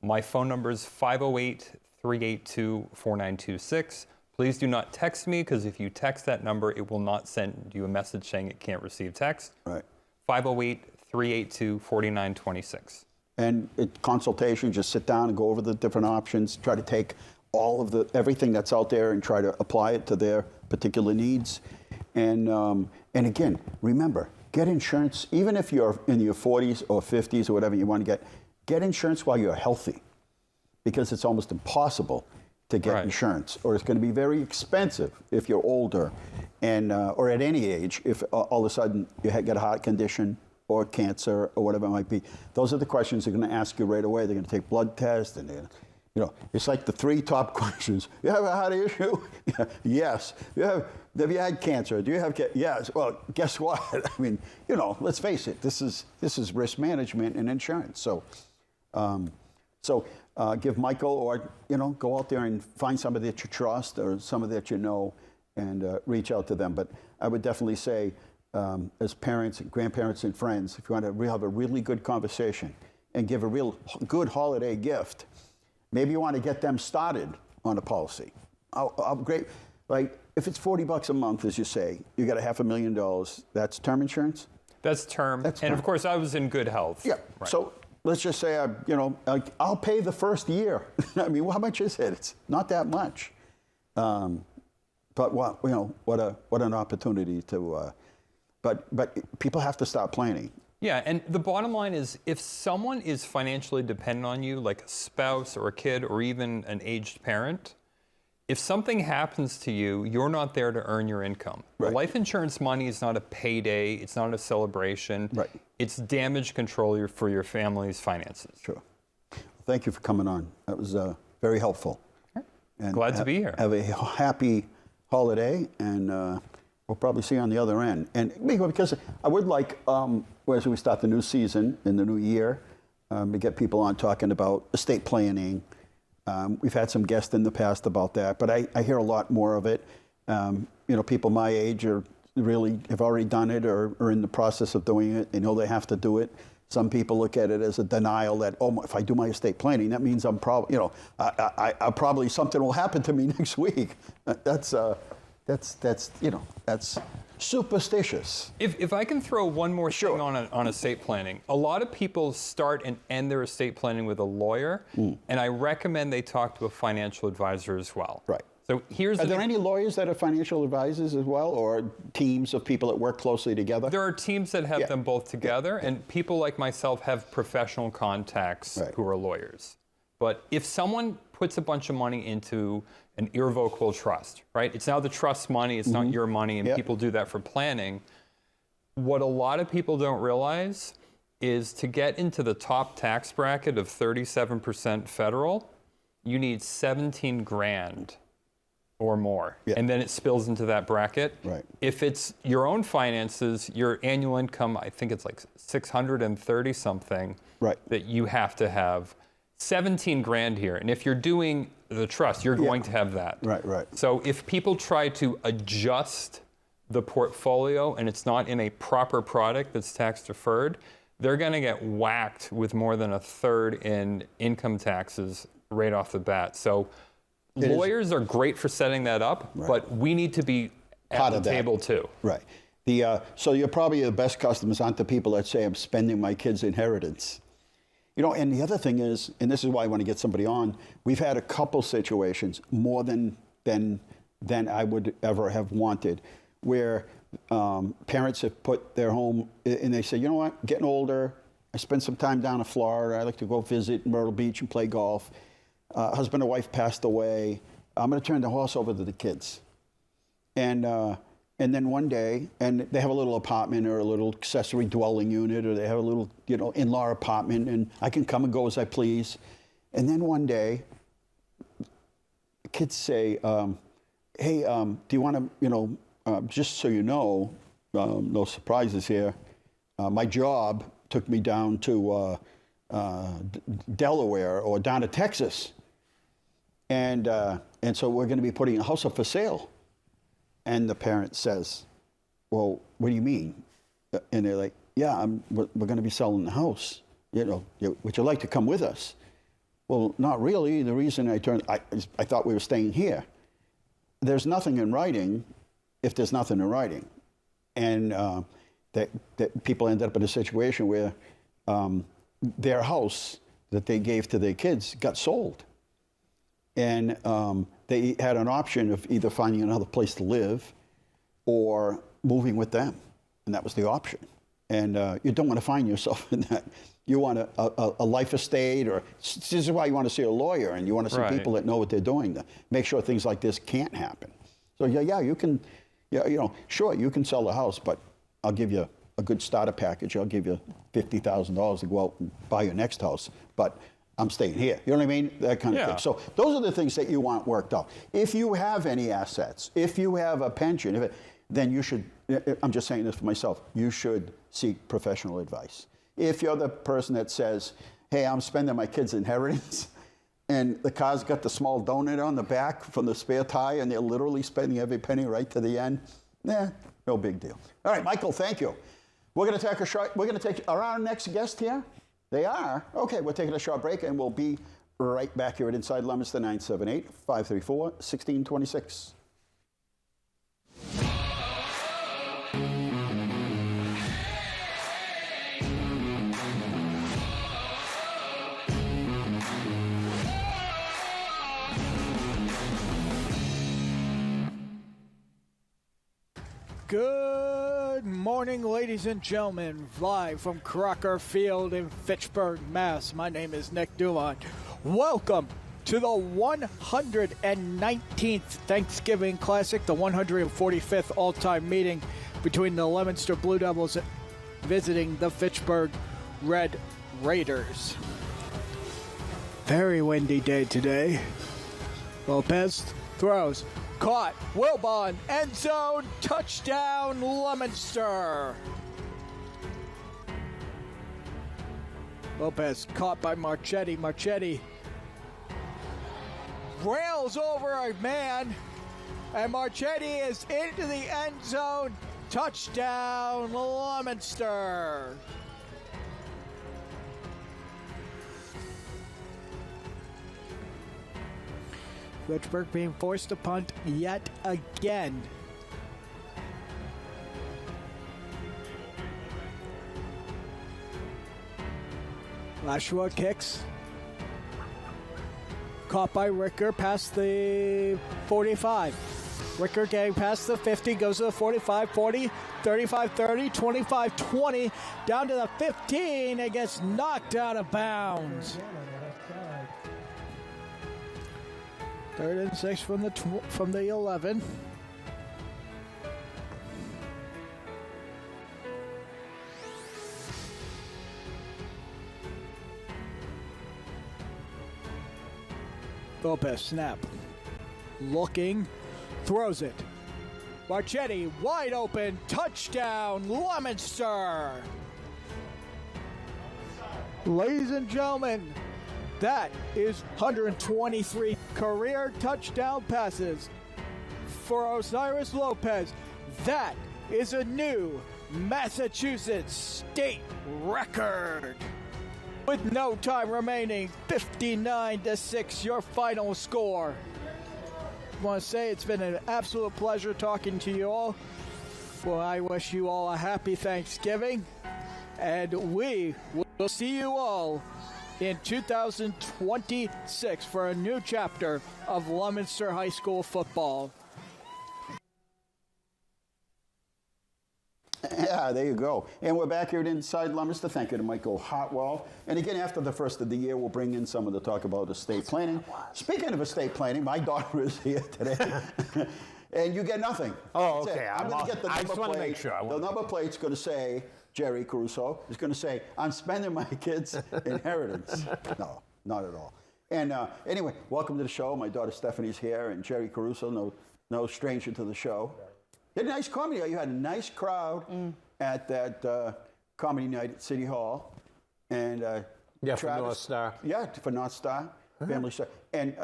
My phone number is 508-382-4926. Please do not text me, because if you text that number, it will not send you a message saying it can't receive text. Right. 508-382-4926. And consultation, just sit down and go over the different options, try to take all of everything that's out there and try to apply it to their particular needs. And again, remember, get insurance, even if you're in your 40s or 50s or whatever you want to get insurance while you're healthy, because it's almost impossible to get insurance, or it's going to be very expensive if you're older, and or at any age, if all of a sudden you get a heart condition or cancer or whatever it might be. Those are the questions they're going to ask you right away. They're going to take blood tests, and it's like the 3 top questions. You have a heart issue? Yes. Have you had cancer? Do you have cancer? Yes. Well, guess what? I mean, let's face it. This is risk management and insurance. So, give Michael, or go out there and find somebody that you trust or somebody that you know, and reach out to them. But I would definitely say, as parents and grandparents and friends, if you want to have a really good conversation and give a real good holiday gift, maybe you want to get them started on a policy. Great. Like, if it's $40 a month, as you say, you got $500,000. That's term insurance? That's term. And of course, I was in good health. Yeah. Right. So let's just say, I'll pay the first year. I mean, how much is it? It's not that much. But what an opportunity to. But people have to start planning. Yeah, and the bottom line is, if someone is financially dependent on you, like a spouse or a kid or even an aged parent, if something happens to you, you're not there to earn your income. Right. Life insurance money is not a payday. It's not a celebration. Right. It's damage control for your family's finances. Sure. Well, thank you for coming on. That was very helpful. And glad to be here. Have a happy holiday, and we'll probably see you on the other end. And because I would like, as we start the new season in the new year, to get people on talking about estate planning. We've had some guests in the past about that, but I hear a lot more of it. People my age have already done it or are in the process of doing it. They know they have to do it. Some people look at it as a denial that, if I do my estate planning, that means I'm probably, I probably something will happen to me next week. That's superstitious. If I can throw one more thing on estate planning, a lot of people start and end their estate planning with a lawyer, and I recommend they talk to a financial advisor as well. Right. So Are there any lawyers that are financial advisors as well, or teams of people that work closely together? There are teams that have them both together, and people like myself have professional contacts who are lawyers. But if someone puts a bunch of money into an irrevocable trust, right? It's now the trust money, it's not your money, and people do that for planning. What a lot of people don't realize is to get into the top tax bracket of 37% federal, you need 17 grand or more. And then it spills into that bracket. Right. If it's your own finances, your annual income, I think it's like 630 something that you have to have. 17 grand here. And if you're doing the trust, you're going to have that. Right. So if people try to adjust the portfolio and it's not in a proper product that's tax deferred, they're going to get whacked with more than a third in income taxes right off the bat. So lawyers are great for setting that up, but we need to be at the table too. Right. So you're probably the best customers aren't the people that say, I'm spending my kid's inheritance. And the other thing is, and this is why I want to get somebody on, we've had a couple situations, more than I would ever have wanted, where Parents have put their home, and they say, you know what, getting older, I spend some time down in Florida. I like to go visit Myrtle Beach and play golf. Husband and wife passed away. I'm going to turn the house over to the kids. And then one day, and they have a little apartment or a little accessory dwelling unit, or they have a little, in-law apartment, and I can come and go as I please. And then one day, kids say, hey, do you want to, just so you know, no surprises here, my job took me down to Delaware or down to Texas. And so we're going to be putting a house up for sale. And the parent says, well, what do you mean? And they're like, yeah, we're going to be selling the house. Would you like to come with us? Well, not really. The reason I thought we were staying here. There's nothing in writing if there's nothing in writing. And that people end up in a situation where their house that they gave to their kids got sold. And they had an option of either finding another place to live or moving with them. And that was the option. And you don't want to find yourself in that. You want a life estate, or this is why you want to see a lawyer, and you want to see people that know what they're doing to make sure things like this can't happen. So yeah, you can, sure, you can sell the house, but I'll give you a good starter package. I'll give you $50,000 to go out and buy your next house, but I'm staying here. You know what I mean? That kind of thing. So those are the things that you want worked out. If you have any assets, if you have a pension, then you should, I'm just saying this for myself, you should seek professional advice. If you're the person that says, hey, I'm spending my kid's inheritance, and the car's got the small donut on the back from the spare tire, and they're literally spending every penny right to the end, no big deal. All right, Michael, thank you. We're going to take our next guest here. They are? Okay, we're taking a short break, and we'll be right back here at Inside Leominster, 978-534-1626. Good morning, ladies and gentlemen. Live from Crocker Field in Fitchburg, Mass. My name is Nick Dumont. Welcome to the 119th Thanksgiving Classic, the 145th all-time meeting between the Leominster Blue Devils visiting the Fitchburg Red Raiders. Very windy day today. Lopez throws. Caught. Wilbon. End zone. Touchdown, Leominster. Lopez caught by Marchetti. Marchetti rails over a man. And Marchetti is into the end zone. Touchdown, Leominster. Fitchburg being forced to punt yet again. Lashua kicks. Caught by Ricker past the 45. Ricker getting past the 50, goes to the 45, 40, 35, 30, 25, 20, down to the 15, and gets knocked out of bounds. 3rd and 6 from the 11. Lopez snap. Looking. Throws it. Marchetti wide open. Touchdown, Leominster. Ladies and gentlemen, that is 123 career touchdown passes for Osiris Lopez. That is a new Massachusetts state record. With no time remaining, 59-6, your final score. I want to say it's been an absolute pleasure talking to you all. Well, I wish you all a happy Thanksgiving, and we will see you all in 2026 for a new chapter of Leominster High School football. Yeah, there you go. And we're back here at Inside Leominster. Thank you to Michael Hartwell. And again, after the first of the year, we'll bring in someone to talk about estate planning. Speaking of estate planning, my daughter is here today. And you get nothing. Oh, That's okay. it. I'm going to get the number plate. I just want to make sure. The number plate's going to say, Jerry Caruso is going to say, I'm spending my kids' inheritance. No, not at all. And anyway, welcome to the show. My daughter Stephanie's here, and Jerry Caruso, no stranger to the show. You had a nice comedy. You had a nice crowd at that comedy night at City Hall. And Yeah, Travis, for North Star. Yeah, for North Star, Family Star. And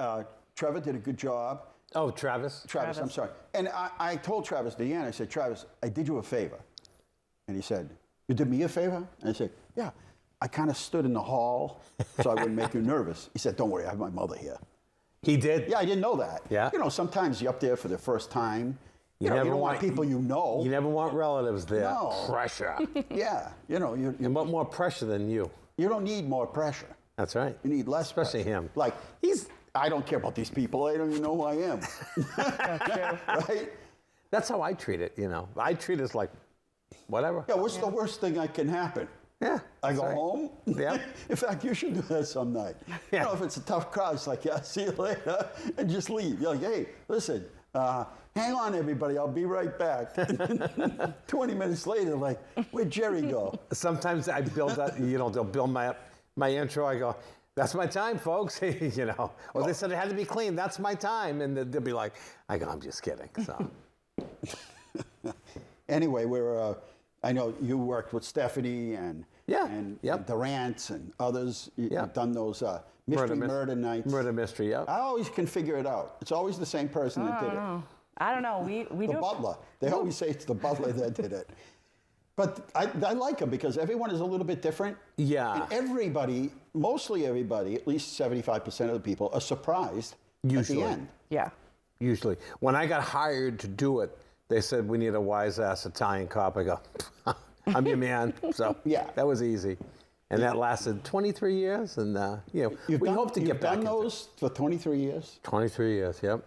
Trevor did a good job. Oh, Travis? Travis, I'm sorry. And I told Travis at the end, I said, Travis, I did you a favor. And he said, you did me a favor? And I said, yeah. I kind of stood in the hall so I wouldn't make you nervous. He said, don't worry, I have my mother here. He did? Yeah, I didn't know that. Yeah. You know, sometimes you're up there for the first time. You never don't want people you know. You never want relatives there. No. Pressure. Yeah, you know. And what more pressure than you? You don't need more pressure. That's right. You need less Especially pressure. him. Like, I don't care about these people. I don't even know who I am. Right? That's how I treat it, you know. I treat it as like, whatever. Yeah, what's the worst thing that can happen? Yeah. I go right. home? Yeah. In fact, you should do that some night. Yeah. You know, if it's a tough crowd, it's like, yeah, see you later, and just leave. You're like, hey, listen, hang on, everybody, I'll be right back. 20 minutes later, like, where'd Jerry go? Sometimes I build that, you know, they'll build my intro. I go, that's my time, folks, you know. Or they said it had to be clean. That's my time. And they'll be like, I go, I'm just kidding. So. Anyway, I know you worked with Stephanie and Durant and others. You've done those murder nights. Murder mystery, yeah. I always can figure it out. It's always the same person that did it. I don't know. We The do. butler. They always say it's the butler that did it. But I like them because everyone is a little bit different. Yeah. And everybody, mostly everybody, at least 75% of the people, are surprised Usually. at the end. Yeah. Usually. When I got hired to do it, they said, we need a wise-ass Italian cop. I go, I'm your man. So Yeah. that was easy. And that lasted 23 years. And, you know, we hope to get back You've done those for 23 years? 23 years, yep.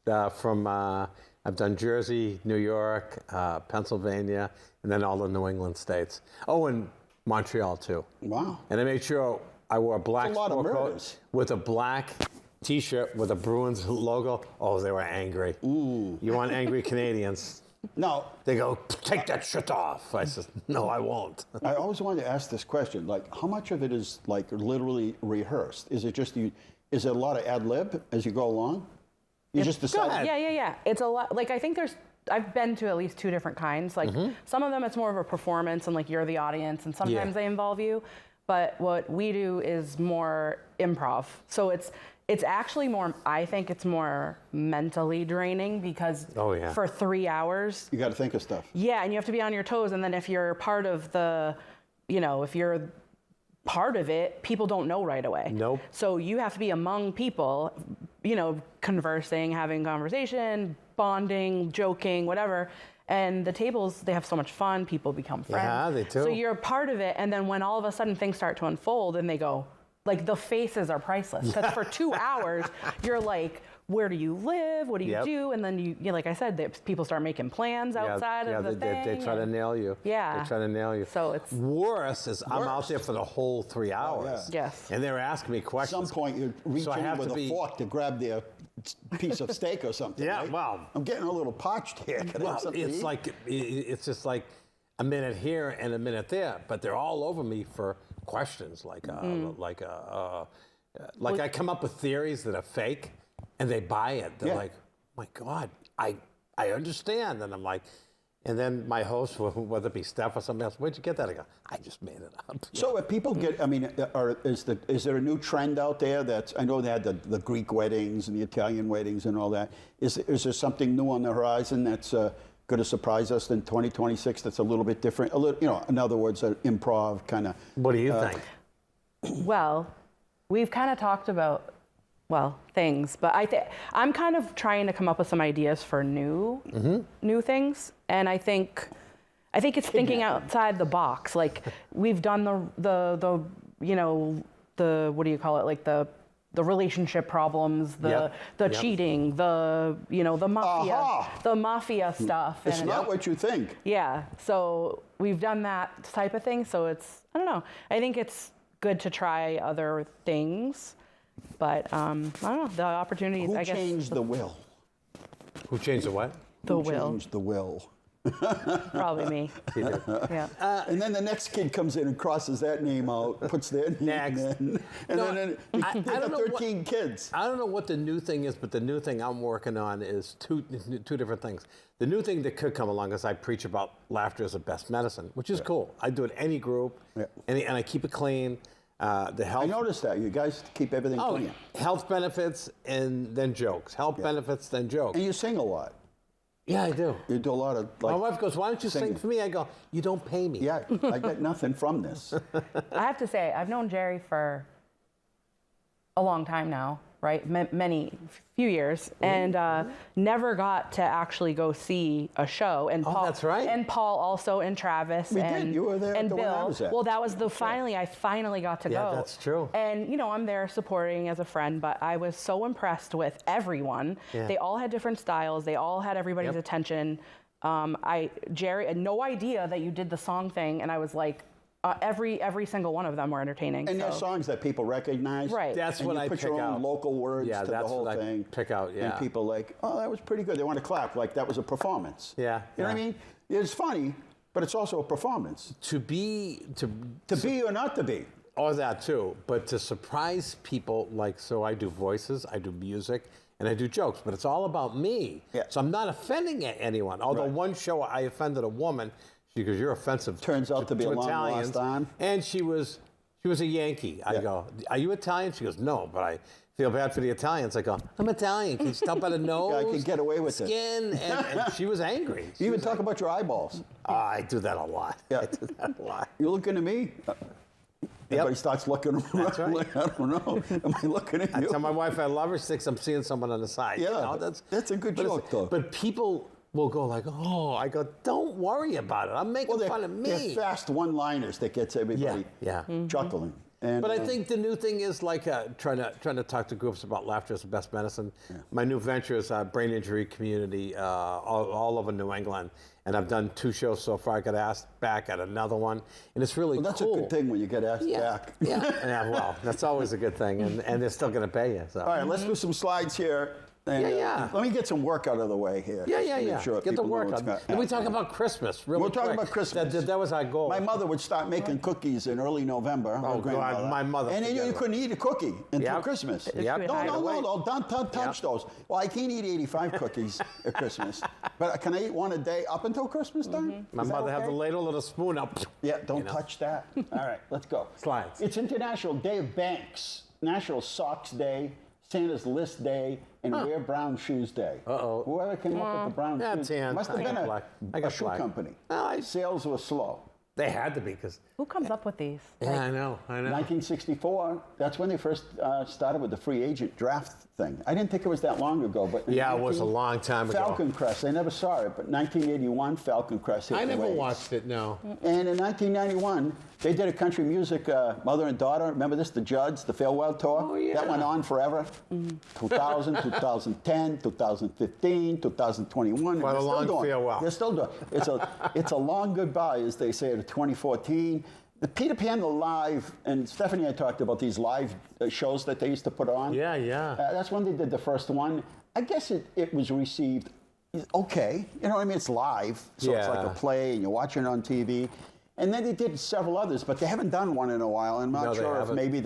I've done Jersey, New York, Pennsylvania, and then all the New England states. Oh, and Montreal, too. Wow. And I made sure I wore a black That's a lot of sport coat murders. with a black T-shirt with a Bruins logo. Oh, they were angry. You want angry Canadians? No. They go, take that shit off. I said, no, I won't. I always wanted to ask this question, like, how much of it is, like, literally rehearsed? Is it just is it a lot of ad-lib as you go along? You just decide? Yeah. It's a lot. Like, I think I've been to at least two different kinds. Like, some of them it's more of a performance and, like, you're the audience, and sometimes they involve you. But what we do is more improv. So it's actually more, I think it's more mentally draining because for 3 hours. You got to think of stuff. Yeah, and you have to be on your toes. And then if you're part of if you're part of it, people don't know right away. Nope. So you have to be among people, conversing, having conversation, bonding, joking, whatever. And the tables, they have so much fun. People become friends. Yeah, they do. So you're a part of it. And then when all of a sudden things start to unfold and they go, like, the faces are priceless. Because for 2 hours, you're like, where do you live? What do you do? And then you like I said, people start making plans outside of the thing. They try to nail you. Yeah. They try to nail you. So it's worse is I'm out there for the whole 3 hours. Yes. And they're asking me At questions. some point, you reach So I in have with to a be- fork to grab their piece of steak or something. Yeah, right? well- I'm getting a little parched here. Can I have Well, something to eat? it's just like a minute here and a minute there, but they're all over me for questions like I come up with theories that are fake, and they buy it. They're like, "My God, I understand," and I'm like. And then my host, whether it be Steph or somebody else, where'd you get that? I go, I just made it up. So if people get, is there a new trend out there I know they had the Greek weddings and the Italian weddings and all that. Is there something new on the horizon that's going to surprise us in 2026 that's a little bit different? In other words, an improv kind of. What do you think? Well, we've kind of talked about, things, but I'm kind of trying to come up with some ideas for new things, and I think it's thinking outside the box. Like, we've done the what do you call it? Like the the relationship problems, the cheating, the mafia stuff. It's not what you think. Yeah, so we've done that type of thing. So it's, I don't know. I think it's good to try other things, but I don't know, the opportunities. Who changed the will? Who changed the what? The Who will. changed the will? Probably me. Yeah. And then the next kid comes in and crosses that name out, puts their name in. And then they got 13 kids. I don't know what the new thing is, but the new thing I'm working on is two different things. The new thing that could come along is I preach about laughter as the best medicine, which is cool. I do it in any group, and I keep it clean. The health. I noticed that. You guys keep everything clean. Health benefits and then jokes. Health benefits, then jokes. And you sing a lot. Yeah, I do. You do a lot of, like, my wife goes, why don't you sing for me? I go, you don't pay me. Yeah, I get nothing from this. I have to say, I've known Jerry for a long time now, right? Few years, and never got to actually go see a show. And Paul, that's right. And Paul also, and Travis, We and did. You were there and the Bill. one I was at. Well, that was I finally got to go. Yeah, that's true. And I'm there supporting as a friend, but I was so impressed with everyone. Yeah. They all had different styles. They all had everybody's attention. Jerry had no idea that you did the song thing, and I was like, every single one of them were entertaining. And there's songs that people recognize. Right. That's and what you I put pick your own out. local words to the whole what thing. I pick out, yeah. And people like, oh, that was pretty good. They want to clap like that was a performance. Yeah. You know what I mean? It's funny, but it's also a performance. To be or not to be. Or that too, but to surprise people, like, so I do voices, I do music, and I do jokes, but it's all about me. Yeah. So I'm not offending anyone. Although one show I offended a woman, because you're offensive. Turns out to be a long Italians, lost on. and she was a Yankee. I go, are you Italian? She goes, no, but I feel bad for the Italians. I go, I'm Italian. Can you stop by the nose? I can get away with it. Skin, and she was angry. You even talk about your eyeballs. I do that a lot. Yeah. I do that a lot. You're looking at me. Everybody starts looking around. That's right. Like, I don't know. Am I looking at you? I tell my wife I love her. 6, I'm seeing someone on the side. Yeah, that's a good joke, though. But people will go like, oh, I go, don't worry about it. I'm making fun of me. They're fast one-liners that gets everybody chuckling. And, but I think the new thing is like trying to talk to groups about laughter as the best medicine. Yeah. My new venture is brain injury community all over New England. And I've done 2 shows so far. I got asked back at another one. And it's really that's cool. a good thing when you get asked back. Yeah, well, that's always a good thing. And they're still going to pay you. So. All right, let's do some slides here. And, let me get some work out of the way here. Yeah. Sure Get the work out. And we talk about Christmas. We'll talk about Christmas. That was our goal. My mother would start making cookies in early November. Oh, God, my mother. And then you couldn't eat a cookie until Christmas. Yep. No, don't touch those. Well, I can't eat 85 cookies at Christmas. But can I eat one a day up until Christmas time? My mother had the ladle and a spoon up. Yeah, don't touch that. All right, let's go. Slides. It's International Day of Banks, National Socks Day, Santa's List Day, and Wear Brown Shoes Day. Uh-oh. Whoever came up with the brown shoes must have been a shoe company. Sales were slow. They had to be because. Who comes up with these? Yeah, I know. 1964. That's when they first started with the free agent draft thing. I didn't think it was that long ago, but yeah, it was a long time ago. Falcon Crest. I never saw it, but 1981, Falcon Crest hit I never waves. watched it. No. And in 1991, they did a country music mother and daughter. Remember this? The Judds, the farewell tour. Oh yeah. That went on forever. 2000, 2010, 2015, 2021. Quite a long farewell. They're still doing. It's a long goodbye, as they say, to 2014. The Peter Pan, the live, and Stephanie and I talked about these live shows that they used to put on. Yeah. That's when they did the first one. I guess it was received okay. You know what I mean? It's live, so it's like a play, and you're watching it on TV. And then they did several others, but they haven't done one in a while. I'm not sure if maybe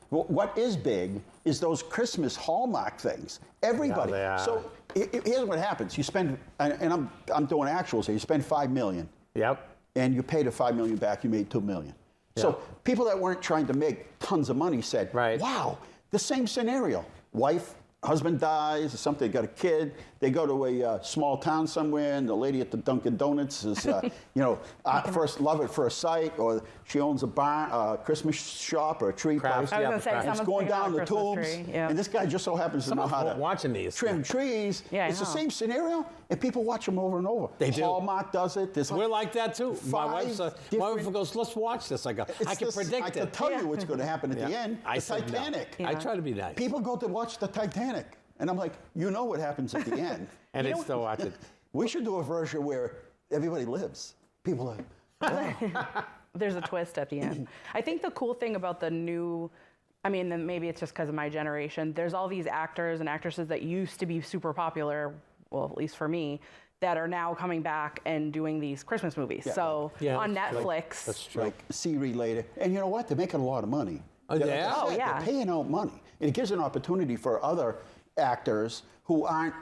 what is big is those Christmas Hallmark things. Everybody. So here's what happens. You spend, and I'm doing actuals here. You spend $5 million. Yep. And you paid the $5 million back. You made $2 million. Yep. So people that weren't trying to make tons of money said, "Wow, the same scenario. Wife, husband dies, or something. They got a kid. They go to a small town somewhere, and the lady at the Dunkin' Donuts is, first love at first sight, or she owns a bar, Christmas shop, or a tree place. I was going to say, it's going down the tubes, and this guy just so happens to know how to watching these trim trees. Yeah, it's the same scenario. and people watch them over and over. They do. Hallmark does it. There's We're like that too. My wife different- goes, let's watch this. I go, I can predict I it. can tell you what's going to happen at the end. I The said no. Titanic. I try to be nice. People go to watch the Titanic, and I'm like, you know what happens at the end. And they still watch it. We should do a version where everybody lives. People are, wow. There's a twist at the end. I think the cool thing about the new, I mean, then maybe it's just because of my generation, there's all these actors and actresses that used to be super popular, well, at least for me, that are now coming back and doing these Christmas movies. Yeah. So Yeah, on like- Netflix. That's true. Like C-related. And you know what? They're making a lot of money. Oh, Like I yeah? said, Oh, yeah. They're paying out money. And it gives an opportunity for other actors who aren't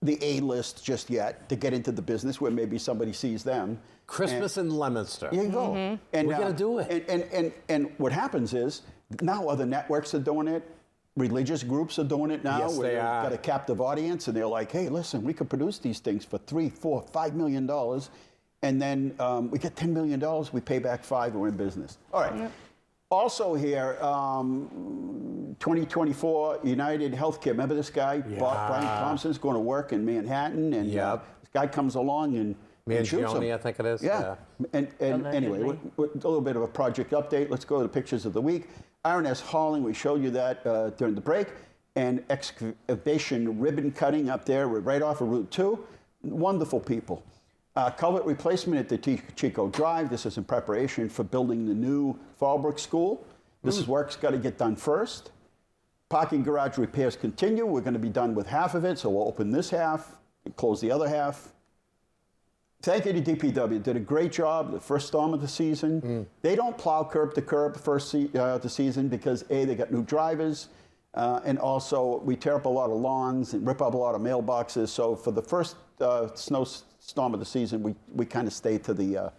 the A-list just yet to get into the business where maybe somebody sees them. Christmas in Leominster. There you go. And, We're gonna do it. And what happens is now other networks are doing it. Religious groups are doing it now. Yes, where they they've are. got a captive audience, and they're like, "Hey, listen, we could produce these things for $3, $4, $5 million, and then we get $10 million. We pay back $5, and we're in business." All right. Yep. Also here, 2024 United Healthcare. Remember this guy, Brian Thompson's going to work in Manhattan, and Yep. this guy comes along and shoots him. Mangione, I think it is. Yeah. And anyway, Allegedly. a little bit of a project update. Let's go to the pictures of the week. R&S Hauling, we showed you that during the break. And excavation ribbon cutting up there right off of Route 2. Wonderful people. Culvert replacement at the Chico Drive. This is in preparation for building the new Fallbrook School. This is work's got to get done first. Parking garage repairs continue. We're going to be done with half of it, so we'll open this half and close the other half. Thank you to DPW. Did a great job the first storm of the season. They don't plow curb to curb first the season because A, they got new drivers, and also we tear up a lot of lawns and rip up a lot of mailboxes. So for the first snowstorm of the season, we kind of stay to the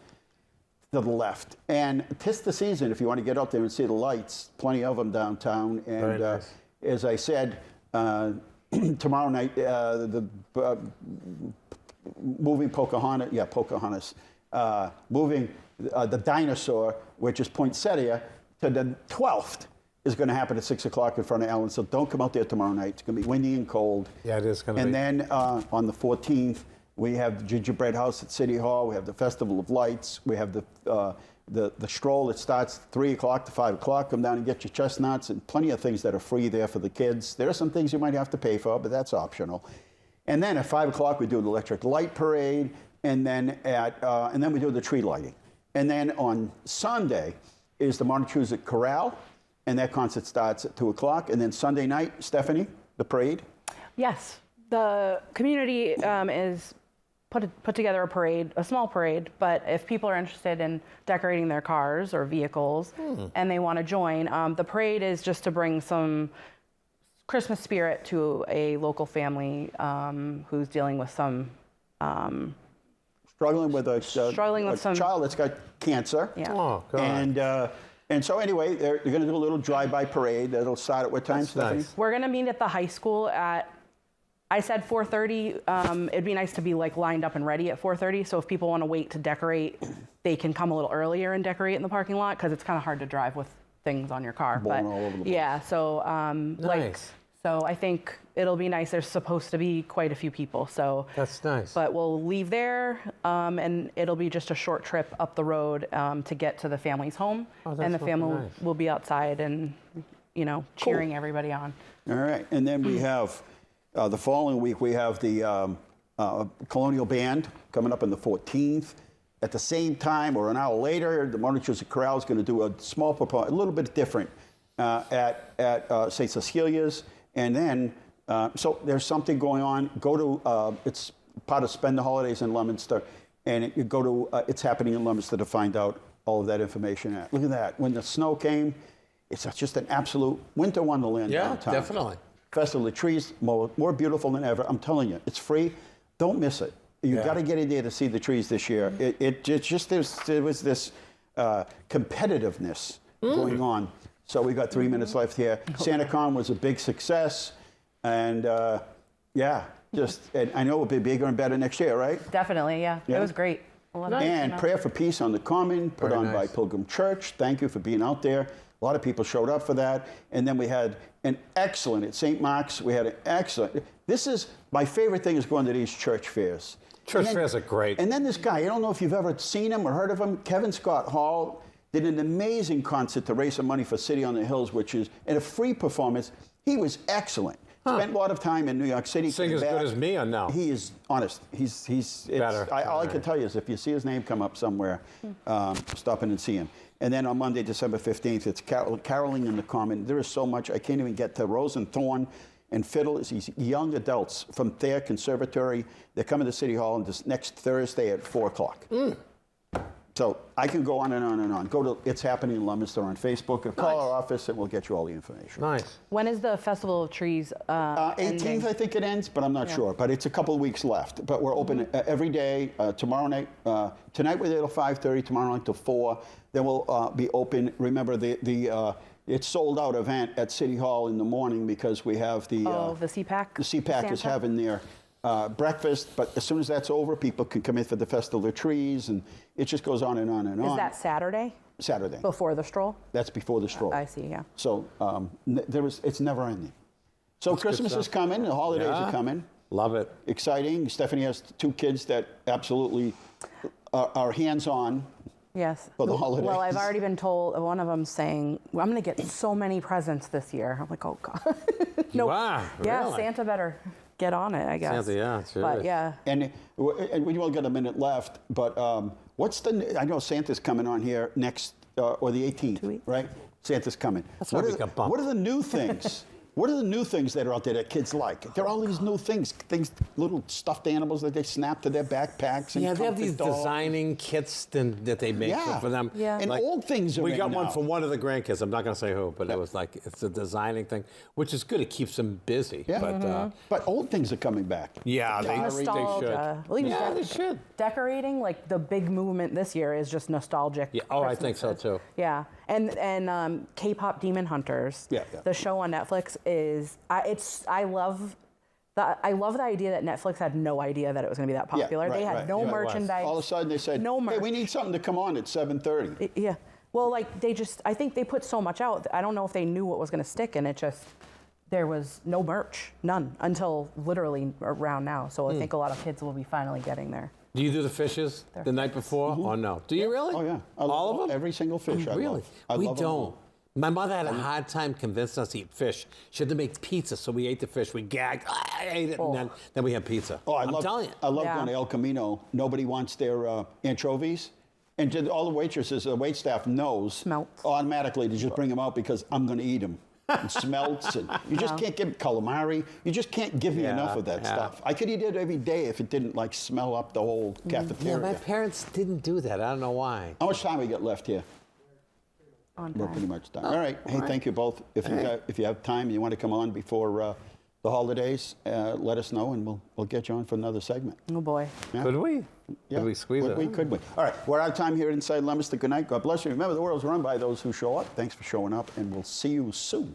left. And 'tis the season if you want to get out there and see the lights. Plenty of them downtown. And Very nice. as I said, tomorrow night moving Pocahontas, moving the dinosaur, which is Poinsettia, to the 12th is going to happen at 6 o'clock in front of Allen. So don't come out there tomorrow night. It's going to be windy and cold. Yeah, it is going to be. And then on the 14th, we have the Gingerbread House at City Hall. We have the Festival of Lights. We have the stroll that starts 3 o'clock to 5 o'clock. Come down and get your chestnuts, and plenty of things that are free there for the kids. There are some things you might have to pay for, but that's optional. And then at 5 o'clock, we do the electric light parade, and then we do the tree lighting. And then on Sunday is the Montezut Chorale, and that concert starts at 2 o'clock. And then Sunday night, Stephanie, the parade. Yes, the community is put together a parade, a small parade, but if people are interested in decorating their cars or vehicles and they want to join, the parade is just to bring some Christmas spirit to a local family who's dealing with some Struggling with a child that's got cancer. Yeah. Oh, God. And so anyway, they're going to do a little drive-by parade. That'll start at what time, That's Stephanie? nice. We're gonna meet at the high school at, I said 4:30. It'd be nice to be like lined up and ready at 4:30. So if people want to wait to decorate, they can come a little earlier and decorate in the parking lot because it's kind of hard to drive with things on your car. Blowing all over the place. Yeah, so Nice. so I think it'll be nice. There's supposed to be quite a few people. So That's nice. but we'll leave there, and it'll be just a short trip up the road to get to the family's home, Oh, that's and the awfully family nice. will be outside and cheering everybody on. All right. And then we have the following week, we have the Colonial Band coming up on the 14th. At the same time, or an hour later, the Montezut Chorale is going to do a small performance, a little bit different, at St. Cecilia's. And then, so there's something going on. Go to, it's part of Spend the Holidays in Leominster, and you go to, it's happening in Leominster to find out all of that information at. Look at that. When the snow came, it's just an absolute winter wonderland downtown. Yeah, definitely. Festival of Trees, more beautiful than ever. I'm telling you, it's free. Don't miss it. You've got to get in there to see the trees this year. There was this competitiveness going on. So we got 3 minutes left here. SantaCon was a big success, and and I know it'll be bigger and better next year, right? Definitely, yeah. Yeah. It was great. I love it. And Prayer for Peace on the Common, put Very on by nice. Pilgrim Church. Thank you for being out there. A lot of people showed up for that. And then we had an excellent, at St. Mark's, we had an excellent, This is, my favorite thing is going to these church fairs. Church fairs are great. And then this guy, I don't know if you've ever seen him or heard of him, Kevin Scott Hall, did an amazing concert to raise some money for City on the Hills, which is in a free performance. He was excellent. Spent a lot of time in New York City. Sing as good as me or no? He is honest. He's better. All I can tell you is if you see his name come up somewhere, stop in and see him. And then on Monday, December 15th, it's caroling in the Common. There is so much. I can't even get to Rose and Thorn and Fiddlers. These young adults from Thayer Conservatory. They're coming to City Hall this next Thursday at 4 o'clock. So I can go on and on and on. Go to It's Happening in Leominster on Facebook or call our office and we'll get you all the information. Nice. When is the Festival of Trees 18th, ending? I think it ends, but I'm not sure. But it's a couple of weeks left. But we're open every day. Tomorrow night, tonight we're there till 5:30. Tomorrow night till 4. Then we'll be open. Remember it's sold out event at City Hall in the morning because we have the the CPAC. The CPAC is having their breakfast, but as soon as that's over, people can come in for the Festival of Trees, and it just goes on and on and on. Is that Saturday? Saturday. Before the stroll? That's before the stroll. I see, yeah. So it's never ending. So Christmas is coming, the holidays are coming. Love it. Exciting. Stephanie has 2 kids that absolutely are hands-on. Yes. For the holidays. Well, I've already been told, one of them saying, well, I'm going to get so many presents this year. I'm like, oh, God. No. Wow, Yeah, really? Santa better get on it, I guess. Santa, yeah, sure But is. yeah. And we only got a minute left, but I know Santa's coming on here next, or the 18th, 2 weeks. right? Santa's coming. That's why we got bumped. What are the new things? What are the new things that are out there that kids like? There are all these new things, little stuffed animals that they snap to their backpacks. And Yeah, they have comfort these dolls. designing kits that they make for them. Yeah. And old things are We in got now. one from one of the grandkids. I'm not going to say who, but it was like, it's a designing thing, which is good. It keeps them busy. Yeah. But old things are coming back. Yeah, they should. Nostalgia. Well, even Yeah, they should. Decorating, like the big movement this year is just nostalgic. Yeah. Oh, I think so too. Yeah, and K-pop Demon Hunters. Yeah. The show on Netflix is I love the idea that Netflix had no idea that it was going to be that popular. Yeah, right, they had right. no Yeah, merchandise. all of a sudden they said, no merch. hey, we need something to come on at 7:30. Yeah. Well, like I think they put so much out. I don't know if they knew what was going to stick, and there was no merch, none, until literally around now. So I think a lot of kids will be finally getting there. Do you do the fishes the night before or no? Do you really? Oh, yeah. All of them? Every single fish I Really? love. I We love them don't. all. My mother had a hard time convincing us to eat fish. She had to make pizza, so we ate the fish. We gagged, I ate it, and then we had pizza. Oh, I'm telling you. I love going to El Camino. Nobody wants their anchovies. And all the waitresses, the waitstaff knows Smelts. automatically to just bring them out because I'm going to eat them. And smelts. And you just can't give calamari. You just can't give me enough of that stuff. I could eat it every day if it didn't like smell up the whole cafeteria. Yeah, my parents didn't do that. I don't know why. How much time we got left here? On We're time. pretty much done. All right. Hey, thank you both. If you have time and you want to come on before the holidays, let us know and we'll get you on for another segment. Oh boy. Yeah. Could we? Yeah. Could we squeeze it? Could we? All right. We're out of time here at Inside Leominster. Good night. God bless you. Remember, the world's run by those who show up. Thanks for showing up, and we'll see you soon.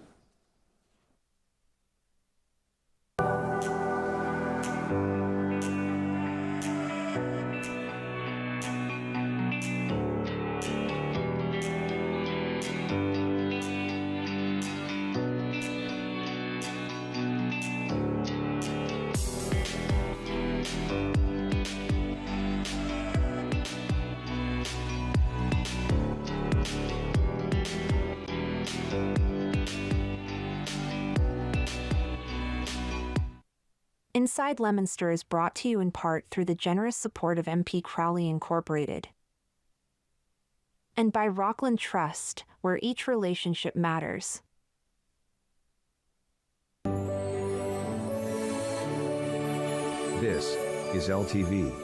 Inside Leominster is brought to you in part through the generous support of MP Crowley Incorporated and by Rockland Trust, where each relationship matters. This is LTV.